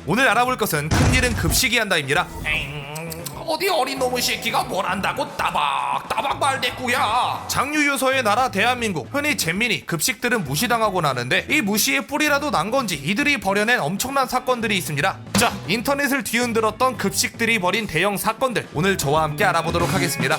오늘 알아볼 것은 큰일은 급식이 한다입니다. 어디 어린 놈의 새끼가 뭘 안다고 따박 말대꾸야. 장유유서의 나라 대한민국, 흔히 잼민이 급식들은 무시당하고 나는데 이 무시의 뿌리라도 난 건지 이들이 벌여낸 엄청난 사건들이 있습니다. 자, 인터넷을 뒤흔들었던 급식들이 벌인 대형 사건들, 오늘 저와 함께 알아보도록 하겠습니다.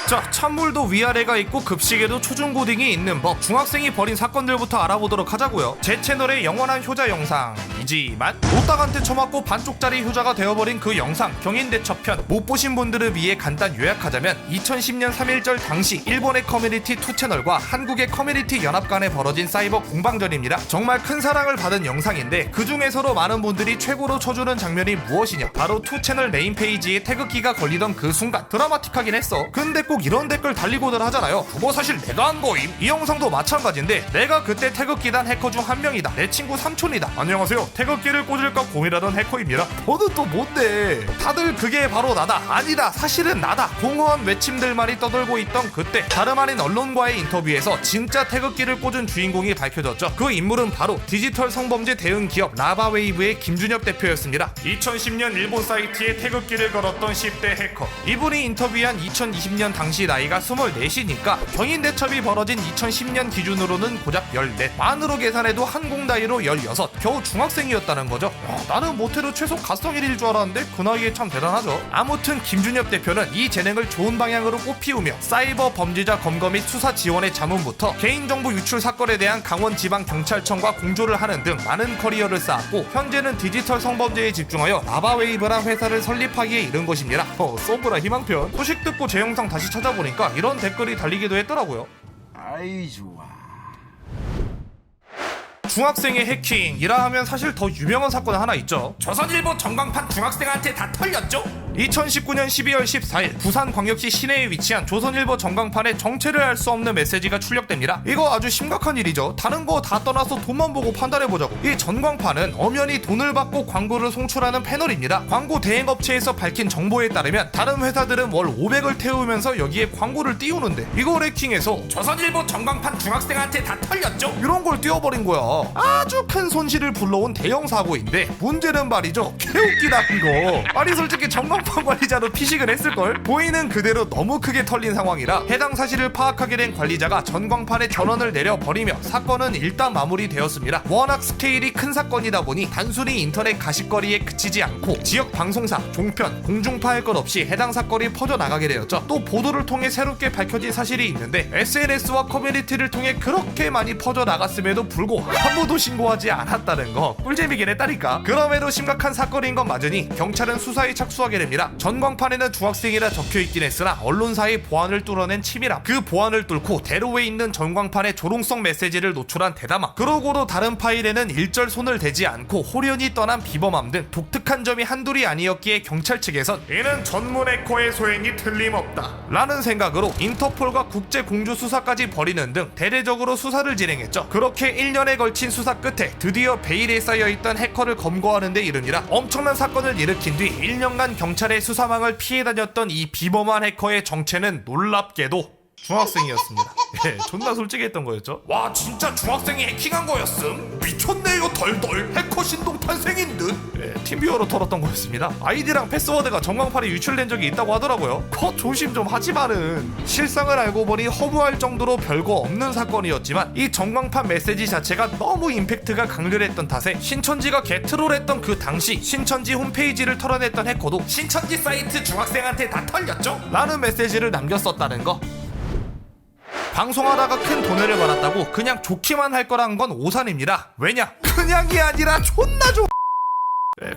자, 찬물도 위아래가 있고 급식에도 초중고딩이 있는 법, 중학생이 벌인 사건들부터 알아보도록 하자고요. 제 채널의 영원한 효자 영상이지만 오딱한테 처맞고 반쪽짜리 효자가 되어버린 그 영상 경인대첩편, 못 보신 분들을 위해 간단 요약하자면 2010년 3.1절 당시 일본의 커뮤니티 2채널과 한국의 커뮤니티 연합 간에 벌어진 사이버 공방전입니다. 정말 큰 사랑을 받은 영상인데 그 중에서도 많은 분들이 최고로 쳐주는 장면이 무엇이냐, 바로 2채널 메인 페이지에 태극기가 걸리던 그 순간. 드라마틱하긴 했어. 근데 꼭 이런 댓글 달리고들 하잖아요. 그거 사실 내가 한 거임. 이 영상도 마찬가지인데 내가 그때 태극기단 해커 중 한 명이다. 내 친구 삼촌이다. 안녕하세요, 태극기를 꽂을까 고민하던 해커입니다. 너는 또 뭔데? 다들 그게 바로 나다, 아니다, 사실은 나다, 공허한 외침들만이 떠돌고 있던 그때, 다름 아닌 언론과의 인터뷰에서 진짜 태극기를 꽂은 주인공이 밝혀졌죠. 그 인물은 바로 디지털 성범죄 대응 기업 라바웨이브의 김준엽 대표였습니다. 2010년 일본 사이트에 태극기를 걸었던 10대 해커. 이분이 인터뷰한 2020년 당시 나이가 24시니까 경인대첩이 벌어진 2010년 기준으로는 고작 14, 만으로 계산해도 한국 나이로 16, 겨우 중학생이었다는 거죠. 나는 못해도 최소 갓성일일 줄 알았는데 그 나이에 참 대단하죠. 아무튼 김준엽 대표는 이 재능을 좋은 방향으로 꽃피우며 사이버 범죄자 검거 및 수사 지원의 자문부터 개인정보 유출 사건에 대한 강원지방경찰청과 공조를 하는 등 많은 커리어를 쌓았고, 현재는 디지털 성범죄에 집중하여 라바웨이브란 회사를 설립하기에 이른 것입니다. 쏘브라 희망편. 소식 듣고 제 영상 다시 찾아보니까 이런 댓글이 달리기도 했더라고요. 아이 좋아. 중학생의 해킹이라 하면 사실 더 유명한 사건 하나 있죠. 조선일보 전광판 중학생한테 다 털렸죠? 2019년 12월 14일 부산광역시 시내에 위치한 조선일보 전광판에 정체를 알 수 없는 메시지가 출력됩니다. 이거 아주 심각한 일이죠. 다른 거 다 떠나서 돈만 보고 판단해보자고. 이 전광판은 엄연히 돈을 받고 광고를 송출하는 패널입니다. 광고 대행업체에서 밝힌 정보에 따르면 다른 회사들은 월 500을 태우면서 여기에 광고를 띄우는데 이걸 해킹해서 조선일보 전광판 중학생한테 다 털렸죠? 이런 걸 띄워버린 거야. 아주 큰 손실을 불러온 대형 사고인데, 문제는 말이죠, 개웃기다 이거. 아니 솔직히 전광판 관리자도 피식을 했을걸? 보이는 그대로 너무 크게 털린 상황이라 해당 사실을 파악하게 된 관리자가 전광판에 전원을 내려 버리며 사건은 일단 마무리되었습니다. 워낙 스케일이 큰 사건이다 보니 단순히 인터넷 가십거리에 그치지 않고 지역 방송사, 종편, 공중파할 것 없이 해당 사건이 퍼져나가게 되었죠. 또 보도를 통해 새롭게 밝혀진 사실이 있는데, SNS와 커뮤니티를 통해 그렇게 많이 퍼져나갔음에도 불구하고 아무도 신고하지 않았다는 거 꿀잼이긴 했다니까. 그럼에도 심각한 사건인 건 맞으니 경찰은 수사에 착수하게 됩니다. 전광판에는 중학생이라 적혀있긴 했으나 언론사의 보안을 뚫어낸 치밀함, 그 보안을 뚫고 대로에 있는 전광판에 조롱성 메시지를 노출한 대담함, 그러고도 다른 파일에는 일절 손을 대지 않고 호련히 떠난 비범함 등 독특한 점이 한둘이 아니었기에 경찰 측에선 이는 전문 해커의 소행이 틀림없다 라는 생각으로 인터폴과 국제공조 수사까지 벌이는 등 대대적으로 수사를 진행했죠. 그렇게 1년에 걸친 수사 끝에 드디어 베일에 쌓여있던 해커를 검거하는 데 이릅니다. 엄청난 사건을 일으킨 뒤 1년간 경찰의 수사망을 피해 다녔던 이 비범한 해커의 정체는 놀랍게도 중학생이었습니다. 예, 존나 솔직했던 거였죠. 와, 진짜 중학생이 해킹한 거였음? 미쳤네요 덜덜. 해커 신동 탄생인 듯. 예, 팀뷰어로 털었던 거였습니다. 아이디랑 패스워드가 전광판에 유출된 적이 있다고 하더라고요. 조심 좀 하지만은 실상을 알고 보니 허무할 정도로 별거 없는 사건이었지만 이 전광판 메시지 자체가 너무 임팩트가 강렬했던 탓에 신천지가 개트롤했던 그 당시 신천지 홈페이지를 털어냈던 해커도 신천지 사이트 중학생한테 다 털렸죠? 라는 메시지를 남겼었다는 거. 방송하다가 큰 돈을 받았다고 그냥 좋기만 할 거란 건 오산입니다. 왜냐? 그냥이 아니라 존나 좋...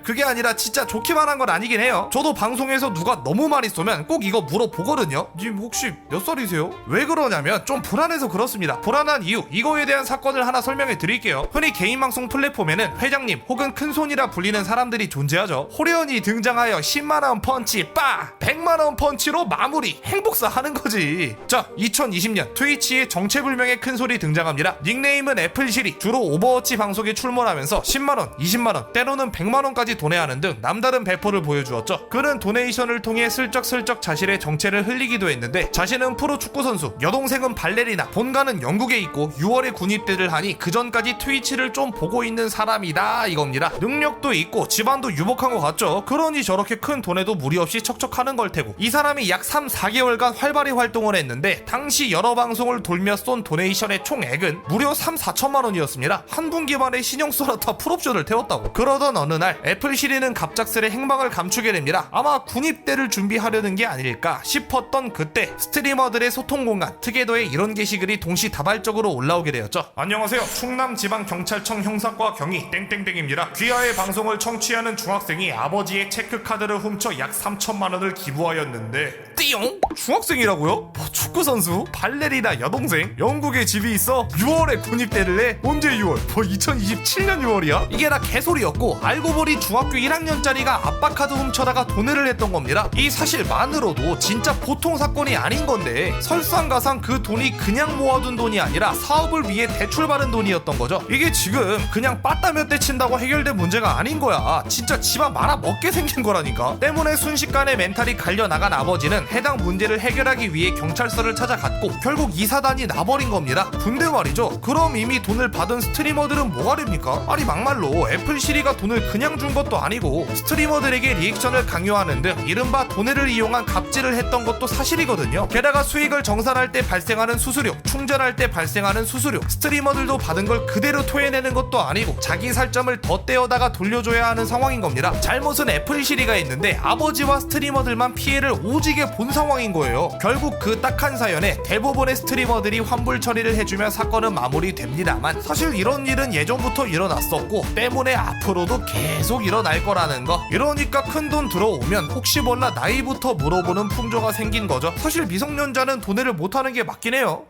그게 아니라 진짜 좋기만 한 건 아니긴 해요. 저도 방송에서 누가 너무 많이 쏘면 꼭 이거 물어보거든요. 님 혹시 몇 살이세요? 왜 그러냐면 좀 불안해서 그렇습니다. 불안한 이유, 이거에 대한 사건을 하나 설명해 드릴게요. 흔히 개인방송 플랫폼에는 회장님 혹은 큰손이라 불리는 사람들이 존재하죠. 호련히 등장하여 10만원 펀치 빠! 100만원 펀치로 마무리! 행복사 하는 거지. 자, 2020년 트위치에 정체불명의 큰손이 등장합니다. 닉네임은 애플시리. 주로 오버워치 방송에 출몰하면서 10만원, 20만원, 때로는 100만원 10만원까지 도내하는 등 남다른 배포를 보여주었죠. 그는 도네이션을 통해 슬쩍슬쩍 자신의 정체를 흘리기도 했는데 자신은 프로 축구선수, 여동생은 발레리나, 본가는 영국에 있고 6월에 군입대를 하니 그전까지 트위치를 좀 보고 있는 사람이다 이겁니다. 능력도 있고 집안도 유복한 것 같죠. 그러니 저렇게 큰 돈에도 무리 없이 척척하는 걸 테고 이 사람이 약 3-4개월간 활발히 활동을 했는데 당시 여러 방송을 돌며 쏜 도네이션의 총액은 무려 3-4천만원이었습니다. 한 분기 만에 신용소나타 풀옵션을 태웠다고. 그러던 어느 날 애플 시리는 갑작스레 행방을 감추게 됩니다. 아마 군입대를 준비하려는 게 아닐까 싶었던 그때 스트리머들의 소통 공간 특혜도에 이런 게시글이 동시다발적으로 올라오게 되었죠. 안녕하세요. 충남지방경찰청 형사과 경위 땡땡땡입니다. 귀하의 방송을 청취하는 중학생이 아버지의 체크카드를 훔쳐 약 3천만원을 기부하였는데 띠용? 중학생이라고요? 뭐 축구선수? 발레리나 여동생? 영국에 집이 있어? 6월에 군입대를 해? 언제 6월? 뭐 2027년 6월이야? 이게 다 개소리였고 알고 보니 중학교 1학년짜리가 아빠 카드 훔쳐다가 도내를 했던 겁니다. 이 사실만으로도 진짜 보통 사건이 아닌 건데 설상가상 그 돈이 그냥 모아둔 돈이 아니라 사업을 위해 대출받은 돈이었던 거죠. 이게 지금 그냥 빠따 몇 대 친다고 해결된 문제가 아닌 거야. 진짜 집안 말아먹게 생긴 거라니까. 때문에 순식간에 멘탈이 갈려나간 아버지는 해당 문제를 해결하기 위해 경찰서를 찾아갔고 결국 이 사단이 나버린 겁니다. 근데 말이죠. 그럼 이미 돈을 받은 스트리머들은 뭐가 됩니까? 아니 막말로 애플 시리가 돈을 그냥 준 것도 아니고 스트리머들에게 리액션을 강요하는 등 이른바 도내를 이용한 갑질을 했던 것도 사실이거든요. 게다가 수익을 정산할 때 발생하는 수수료, 충전할 때 발생하는 수수료, 스트리머들도 받은 걸 그대로 토해내는 것도 아니고 자기 살점을 더 떼어다가 돌려줘야 하는 상황인 겁니다. 잘못은 애플 시리가 있는데 아버지와 스트리머들만 피해를 오지게 본 상황인 거예요. 결국 그 딱한 사연에 대부분의 스트리머들이 환불 처리를 해주면 사건은 마무리됩니다만 사실 이런 일은 예전부터 일어났었고 때문에 앞으로도 계속 일어날 거라는 거. 이러니까 큰돈 들어오면 혹시 몰라 나이부터 물어보는 풍조가 생긴 거죠. 사실 미성년자는 도내를 못하는 게 맞긴 해요.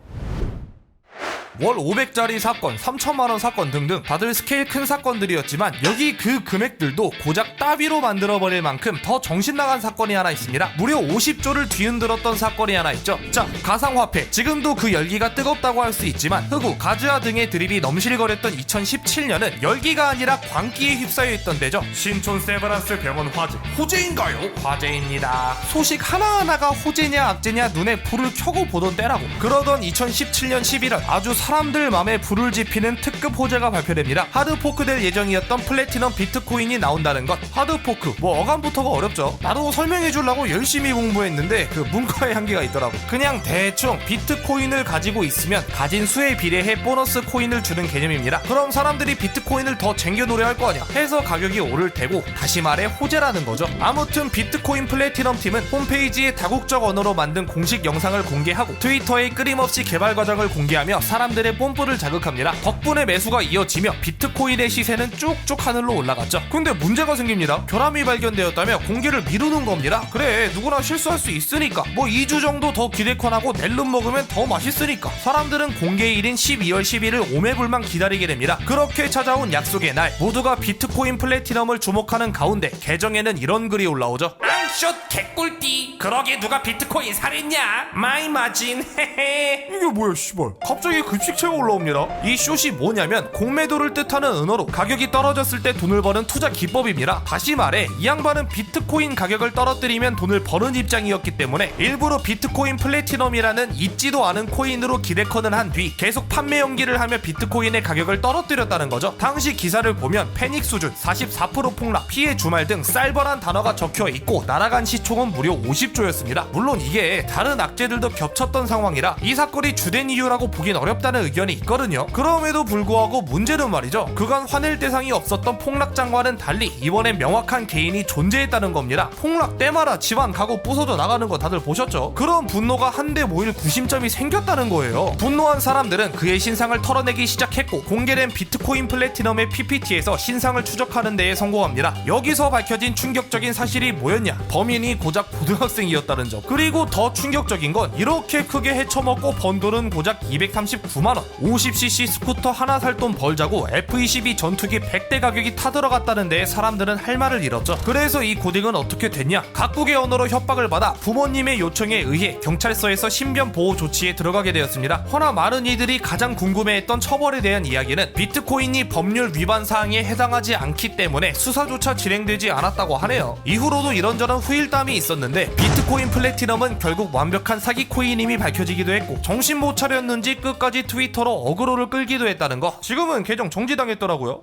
월 500짜리 사건, 3천만원 사건 등등 다들 스케일 큰 사건들이었지만 여기 그 금액들도 고작 따위로 만들어버릴 만큼 더 정신나간 사건이 하나 있습니다. 무려 50조를 뒤흔들었던 사건이 하나 있죠. 자, 가상화폐. 지금도 그 열기가 뜨겁다고 할 수 있지만 흑우, 가즈아 등의 드립이 넘실거렸던 2017년은 열기가 아니라 광기에 휩싸여 있던 때죠. 신촌 세브란스 병원 화재. 호재인가요? 화재입니다. 소식 하나하나가 호재냐 악재냐 눈에 불을 켜고 보던 때라고. 그러던 2017년 11월 아주 사람들 맘에 불을 지피는 특급 호재가 발표됩니다. 하드포크 될 예정이었던 플래티넘 비트코인이 나온다는 것. 하드포크, 뭐 어감부터가 어렵죠. 나도 설명해주려고 열심히 공부했는데 그 문과의 한계가 있더라고. 그냥 대충 비트코인을 가지고 있으면 가진 수에 비례해 보너스 코인을 주는 개념입니다. 그럼 사람들이 비트코인을 더 쟁겨 노려할 거 아니야. 해서 가격이 오를 테고 다시 말해 호재라는 거죠. 아무튼 비트코인 플래티넘 팀은 홈페이지에 다국적 언어로 만든 공식 영상을 공개하고 트위터에 끊임없이 개발 과정을 공개하며 사람들의 뽐뿌를 자극합니다. 덕분에 매수가 이어지며 비트코인의 시세는 쭉쭉 하늘로 올라갔죠. 근데 문제가 생깁니다. 결함이 발견되었다며 공개를 미루는 겁니다. 그래, 누구나 실수할 수 있으니까. 뭐 2주 정도 더 기대컨하고 낼름 먹으면 더 맛있으니까. 사람들은 공개일인 12월 11일 오매불만 기다리게 됩니다. 그렇게 찾아온 약속의 날, 모두가 비트코인 플래티넘을 주목하는 가운데 계정에는 이런 글이 올라오죠. 앙숏 개꿀띠. 그러게 누가 비트코인 사랬냐? 마이 마진. 헤헤. 이게 뭐야 씨발. 갑자기 급식체가 올라옵니다. 이 숏이 뭐냐면 공매도를 뜻하는 은어로 가격이 떨어졌을 때 돈을 버는 투자 기법입니다. 다시 말해 이 양반은 비트코인 가격을 떨어뜨리면 돈을 버는 입장이었기 때문에 일부러 비트코인 플래티넘이라는 있지도 않은 코인으로 기대컨을 한 뒤 계속 판매 연기를 하며 비트코인의 가격을 떨어뜨렸다는 거죠. 당시 기사를 보면 패닉 수준, 44% 폭락, 피해 주말 등 쌀벌한 단어가 적혀 있고 날아간 시총은 무려 50조였습니다. 물론 이게 다른 악재들도 겹쳤던 상황이라 이 사건이 주된 이유라고 보긴 어렵다는 의견이 있거든요. 그럼에도 불구하고 문제는 말이죠. 그간 화낼 대상이 없었던 폭락장과는 달리 이번엔 명확한 개인이 존재했다는 겁니다. 폭락 때마다 집안 가구 부서져 나가는 거 다들 보셨죠? 그런 분노가 한데 모일 구심점이 생겼다는 거예요. 분노한 사람들은 그의 신상을 털어내기 시작했고 공개된 비트코인 플래티넘의 PPT에서 신상을 추적하는 데에 성공합니다. 여기서 밝혀진 충격적인 사실이 뭐였냐? 범인이 고작 고등학생이었다는 점. 그리고 더 충격적인 건 이렇게 크게 헤쳐먹고 번 돈은 고작 239 9만원, 50cc 스쿠터 하나 살 돈 벌자고 F-22 전투기 100대 가격이 타들어갔다는데 사람들은 할 말을 잃었죠. 그래서 이 고딩은 어떻게 됐냐? 각국의 언어로 협박을 받아 부모님의 요청에 의해 경찰서에서 신변 보호 조치에 들어가게 되었습니다. 허나 많은 이들이 가장 궁금해했던 처벌에 대한 이야기는 비트코인이 법률 위반 사항에 해당하지 않기 때문에 수사조차 진행되지 않았다고 하네요. 이후로도 이런저런 후일담이 있었는데 비트코인 플래티넘은 결국 완벽한 사기 코인임이 밝혀지기도 했고 정신 못 차렸는지 끝까지 트위터로 어그로를 끌기도 했다는 거. 지금은 계정 정지당했더라고요.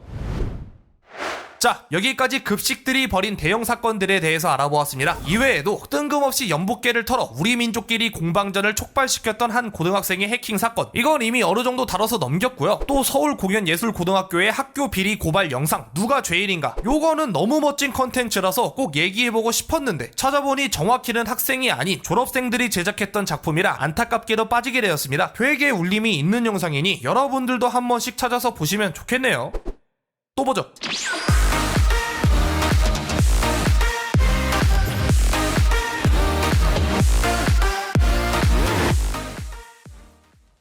자, 여기까지 급식들이 벌인 대형 사건들에 대해서 알아보았습니다. 이외에도 뜬금없이 연복계를 털어 우리 민족끼리 공방전을 촉발시켰던 한 고등학생의 해킹 사건, 이건 이미 어느 정도 다뤄서 넘겼고요. 또 서울공연예술고등학교의 학교 비리 고발 영상, 누가 죄인인가, 요거는 너무 멋진 컨텐츠라서 꼭 얘기해보고 싶었는데 찾아보니 정확히는 학생이 아닌 졸업생들이 제작했던 작품이라 안타깝게도 빠지게 되었습니다. 되게 울림이 있는 영상이니 여러분들도 한 번씩 찾아서 보시면 좋겠네요. 또 보죠.